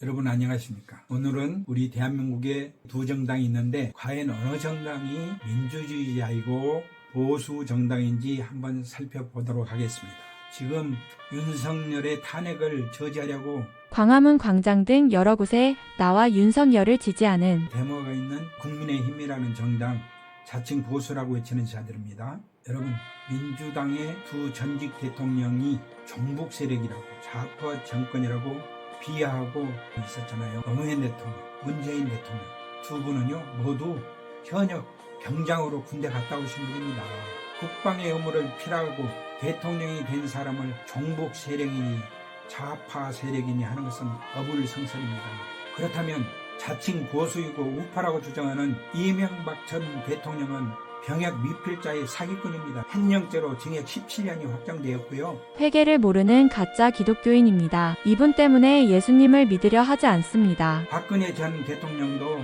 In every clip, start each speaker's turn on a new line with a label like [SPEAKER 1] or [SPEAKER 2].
[SPEAKER 1] 여러분 안녕하십니까? 오늘은 우리 대한민국에 두 정당이 있는데 과연 어느 정당이 민주주의자이고 보수 정당인지 한번 살펴보도록 하겠습니다. 지금 윤석열의 탄핵을 저지하려고
[SPEAKER 2] 광화문 광장 등 여러 곳에 나와 윤석열을 지지하는
[SPEAKER 1] 데모가 있는 국민의힘이라는 정당, 자칭 보수라고 외치는 자들입니다. 여러분, 민주당의 두 전직 대통령이 종북 세력이라고 좌파 정권이라고 비하하고 있었잖아요. 노무현 대통령, 문재인 대통령 두 분은요 모두 현역 병장으로 군대 갔다 오신 분입니다. 국방의 의무를 필요하고 대통령이 된 사람을 종북 세력이니 좌파 세력이니 하는 것은 어불성설입니다. 그렇다면 자칭 보수이고 우파라고 주장하는 이명박 전 대통령은 병역 미필자의 사기꾼입니다. 횡령죄로 징역 17년이 확정되었고요.
[SPEAKER 2] 회개를 모르는 가짜 기독교인입니다. 이분 때문에 예수님을 믿으려 하지 않습니다.
[SPEAKER 1] 박근혜 전 대통령도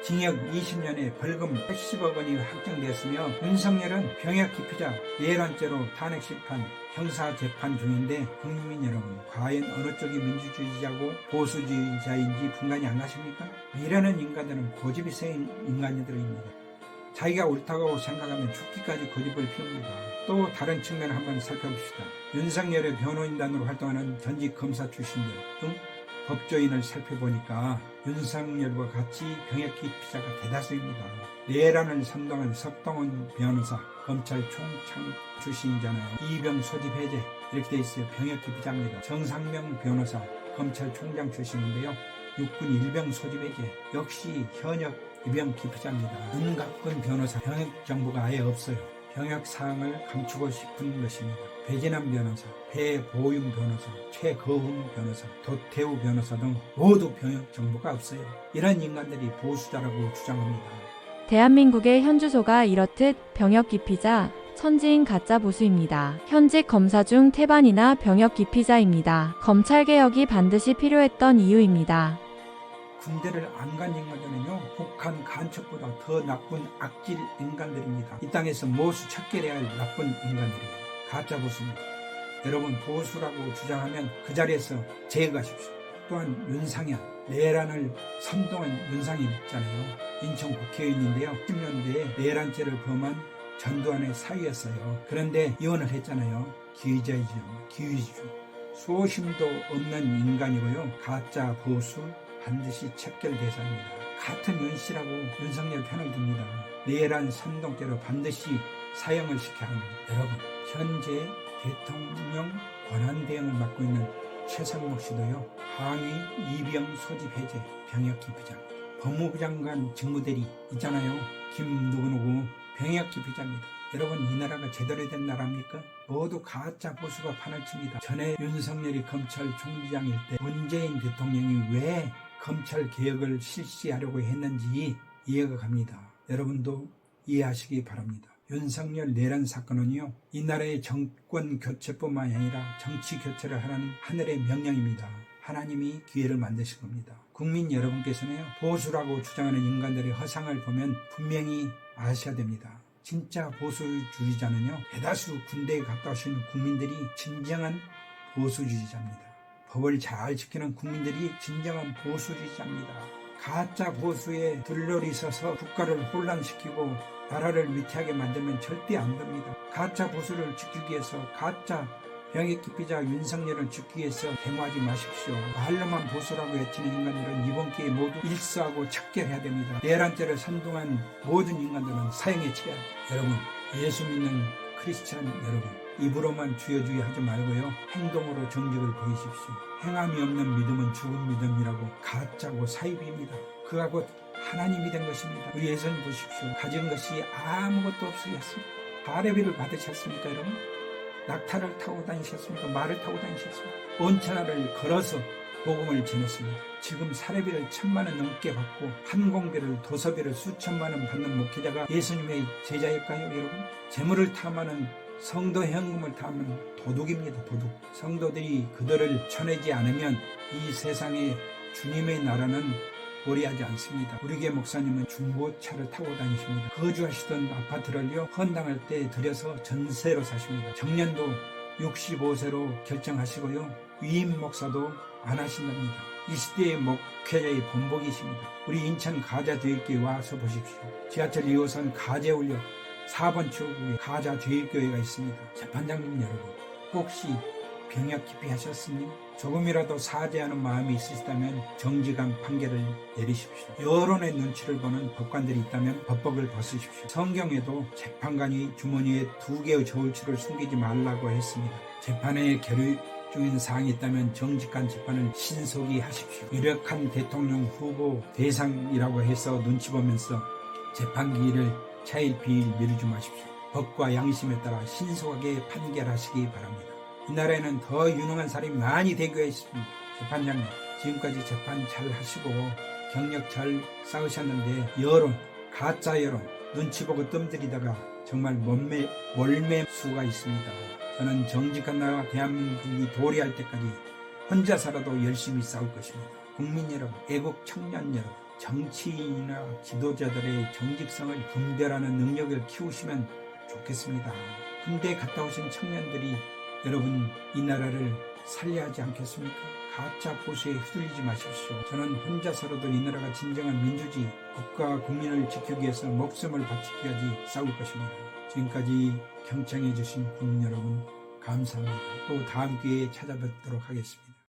[SPEAKER 1] 징역 20년에 벌금 80억 원이 확정되었으며 윤석열은 병역 기피자 내란죄로 탄핵 심판 형사재판 중인데 국민 여러분, 과연 어느 쪽이 민주주의자고 보수주의자인지 분간이 안 가십니까? 이러는 인간들은 고집이 센 인간들입니다. 자기가 옳다고 생각하면 죽기까지 고집을 피웁니다. 또 다른 측면을 한번 살펴봅시다. 윤석열의 변호인단으로 활동하는 전직 검사 출신들 등 법조인을 살펴보니까 윤석열과 같이 병역 기피자가 대다수입니다. 내란을 선동한 석동원 변호사, 검찰총장 출신이잖아요. 이병 소집 해제 이렇게 돼 있어요. 병역 기피자입니다. 정상명 변호사, 검찰총장 출신인데요. 육군 일병 소집 해제 역시 현역 입영 기피자입니다. 윤갑근 변호사, 병역 정보가 아예 없어요. 병역 사항을 감추고 싶은 것입니다. 배진환 변호사, 배보윤 변호사, 최거훈 변호사, 도태우 변호사 등 모두 병역 정보가 없어요. 이런 인간들이 보수자라고 주장합니다.
[SPEAKER 2] 대한민국의 현 주소가 이렇듯 병역 기피자, 천지인 가짜 보수입니다. 현직 검사 중 태반이나 병역 기피자입니다. 검찰개혁이 반드시 필요했던 이유입니다.
[SPEAKER 1] 군대를 안 간 인간들은요 북한 간첩보다 더 나쁜 악질 인간들입니다. 이 땅에서 모수 척결해야 할 나쁜 인간들이에요. 가짜 보수입니다. 여러분, 보수라고 주장하면 그 자리에서 제거하십시오. 또한 윤상현, 내란을 선동한 윤상현 있잖아요. 인천 국회의원인데요. 10년대에 내란죄를 범한 전두환의 사위였어요. 그런데 이혼을 했잖아요. 기회주의, 소심도 없는 인간이고요. 가짜 보수, 반드시 척결 대상입니다. 같은 윤씨라고 윤석열 편을 듭니다. 내란 선동죄로 반드시 사형을 시켜야 합니다. 여러분, 현재 대통령 권한대행을 맡고 있는 최상목 씨도요. 항의 이병 소집 해제 병역 기피자입니다. 법무부 장관 직무대리 있잖아요. 김누구누구 병역 기피자입니다. 여러분, 이 나라가 제대로 된 나라입니까? 모두 가짜 보수가 판을 칩니다. 전에 윤석열이 검찰총장일 때 문재인 대통령이 왜 검찰 개혁을 실시하려고 했는지 이해가 갑니다. 여러분도 이해하시기 바랍니다. 윤석열 내란 사건은요, 이 나라의 정권 교체뿐만 아니라 정치 교체를 하라는 하늘의 명령입니다. 하나님이 기회를 만드신 겁니다. 국민 여러분께서는요, 보수라고 주장하는 인간들의 허상을 보면 분명히 아셔야 됩니다. 진짜 보수주의자는요, 대다수 군대에 갔다 오시는 국민들이 진정한 보수주의자입니다. 법을 잘 지키는 국민들이 진정한 보수주의자입니다. 가짜 보수에 들러리 서서 국가를 혼란시키고 나라를 위태하게 만들면 절대 안 됩니다. 가짜 보수를 지키기 위해서, 가짜 병역 기피자 윤석열을 지키기 위해서 데모하지 마십시오. 말로만 보수라고 외치는 인간들은 이번 기회에 모두 일수하고 척결해야 됩니다. 내란죄를 선동한 모든 인간들은 사형에 처해야 합니다. 여러분, 예수 믿는 크리스찬 여러분, 입으로만 주여 주여 하지 말고요, 행동으로 정직을 보이십시오. 행함이 없는 믿음은 죽은 믿음이라고 가짜고 사입입니다. 그가 곧 하나님이 된 것입니다. 우리 예수님 보십시오. 가진 것이 아무것도 없으셨습니다. 바레비를 받으셨습니까 여러분? 낙타를 타고 다니셨습니까? 말을 타고 다니셨습니까? 온천하를 걸어서 복음을 전했습니다. 지금 사례비를 1000만 원 넘게 받고 항공비를, 도서비를 수천만 원 받는 목회자가 예수님의 제자일까요 여러분? 재물을 탐하는 성도 현금을 탐하는 도둑입니다. 도둑. 성도들이 그들을 쳐내지 않으면 이 세상에 주님의 나라는 오래하지 않습니다. 우리 교회 목사님은 중고차를 타고 다니십니다. 거주하시던 아파트를요, 헌당할 때 들여서 전세로 사십니다. 정년도 65세로 결정하시고요, 위임 목사도 안 하신답니다. 이 시대의 목회자의 본보기십니다. 우리 인천 가자제일교회 와서 보십시오. 지하철 2호선 가재울역 4번 출구에 가자제일교회가 있습니다. 재판장님 여러분, 혹시 병역 기피하셨습니까? 조금이라도 사죄하는 마음이 있으시다면 정직한 판결을 내리십시오. 여론의 눈치를 보는 법관들이 있다면 법복을 벗으십시오. 성경에도 재판관이 주머니에 2개의 저울추를 숨기지 말라고 했습니다. 재판에 계류 중인 사항이 있다면 정직한 재판을 신속히 하십시오. 유력한 대통령 후보 대상이라고 해서 눈치 보면서 재판 기일을 차일 비일 미루지 마십시오. 법과 양심에 따라 신속하게 판결하시기 바랍니다. 이 나라에는 더 유능한 사람이 많이 대교해 있습니다. 재판장님, 지금까지 재판 잘 하시고 경력 잘 쌓으셨는데 여론, 가짜 여론, 눈치 보고 뜸들이다가 정말 몰매수가 있습니다. 저는 정직한 나라 대한민국이 도래할 때까지 혼자 살아도 열심히 싸울 것입니다. 국민 여러분, 애국 청년 여러분, 정치인이나 지도자들의 정직성을 분별하는 능력을 키우시면 좋겠습니다. 군대 갔다 오신 청년들이 여러분 이 나라를 살려야 하지 않겠습니까? 가짜 보수에 휘둘리지 마십시오. 저는 혼자 살아도 이 나라가 진정한 민주주의, 국가 국민을 지키기 위해서 목숨을 바치기까지 싸울 것입니다. 지금까지 경청해 주신 국민 여러분 감사합니다. 또 다음 기회에 찾아뵙도록 하겠습니다.